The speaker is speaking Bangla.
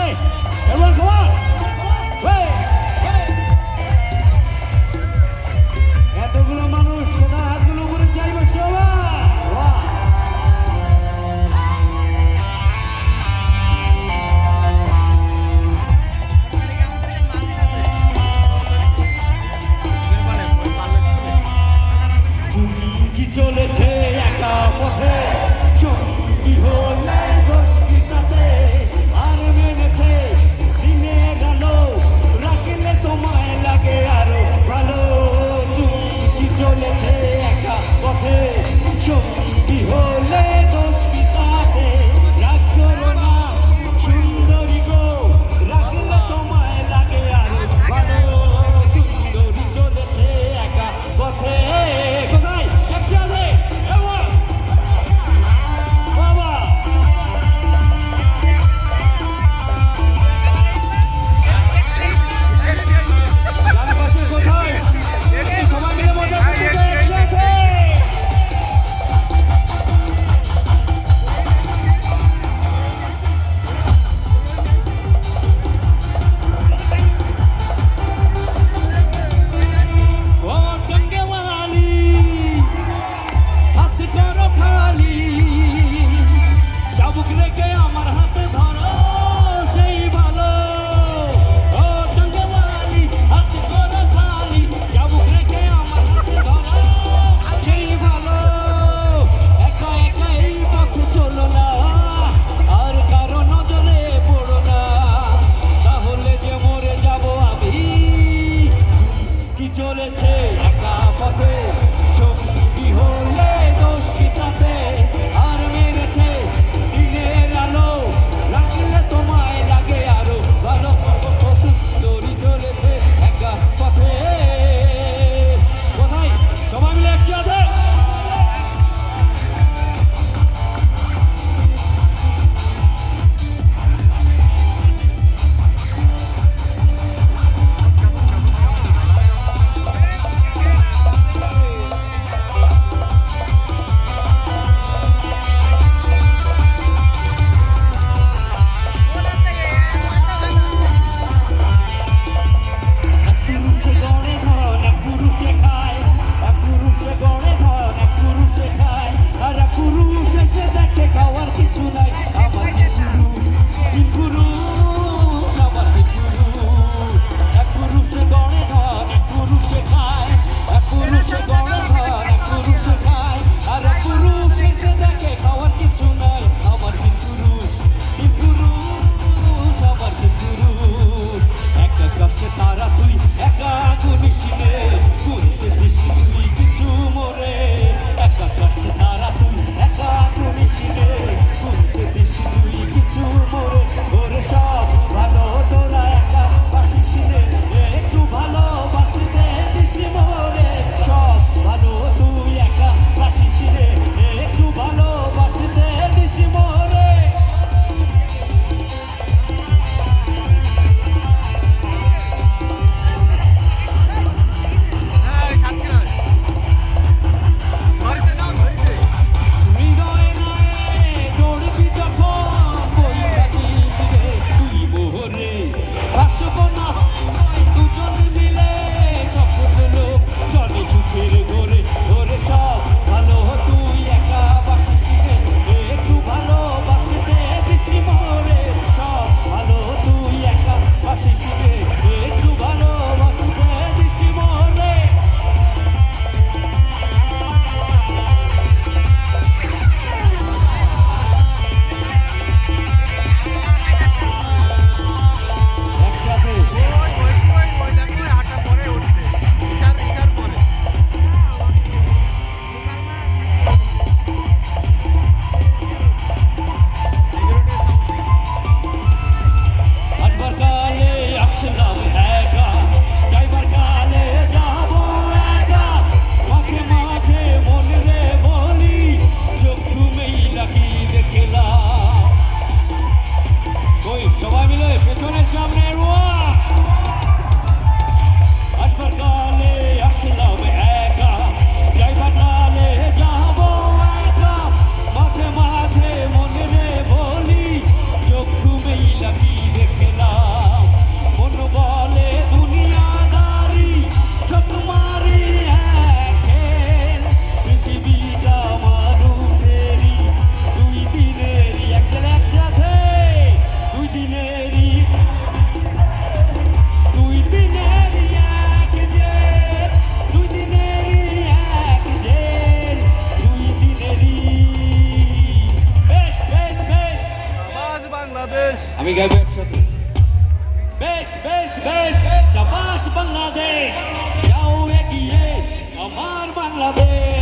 Hey, everyone, come on! Hey! এতগুলো মানুষ কোথায় হাতগুলো উপরে চাইবে সবাই? কি চলেছে একা পথে সঙ্গী হলে দোষটিতে আর মেনেছে দিনের আলো রাখলে তোমায় লাগে আরো ভালো কি চলেছে একা পথে সঙ্গী হলে দোষটিতে রাগ করো না সুন্দরী গো রাখলে তোমায় লাগে আরো ভালো সুন্দরী চলেছে একা পথে কোথায় একসাথে বাবা ডান পাশে কোথায় সবাই মিলে মজা করতে একসাথে আমার হাতে ধরো সেই ভালো ও টঙ্গওয়ালি হাত করো খালি চাবুক রেখে আমার হাতে ধরো সেই ভালো একা একা এই পথে চলো না আর কারো নজরে পড়ো না তাহলে যে মরে যাব আমি কি চলেছে একা পথে সঙ্গী হলে দোষ কি তাতে আর মেরেছে দিনের আলো রাখলে তোমায় লাগে আরো ভালো সুন্দরী চলেছে একা পথে কোথায় সবাই মিলে একসাথে তারা তুই একা গুনিসিনে গুনতে দিস তুই কিছু মোরে একা কাছে তারা তুই একা গুনিসিনে গুনতে দিস তুই কিছু মোরে ওরে সব ভালো তোরা একা বাসিসিনে একটু ভালো বাসিতে দিস মোরে সব ভালো তুই একা বাসিসিনে একটু ভালো বাসিতে দিস মোরে দেখে বাংলাদেশ। আমি গাইবো একসাথে। বেশ বেশ বেশ সাবাস বাংলাদেশ, যাও এগিয়ে আমার বাংলাদেশ।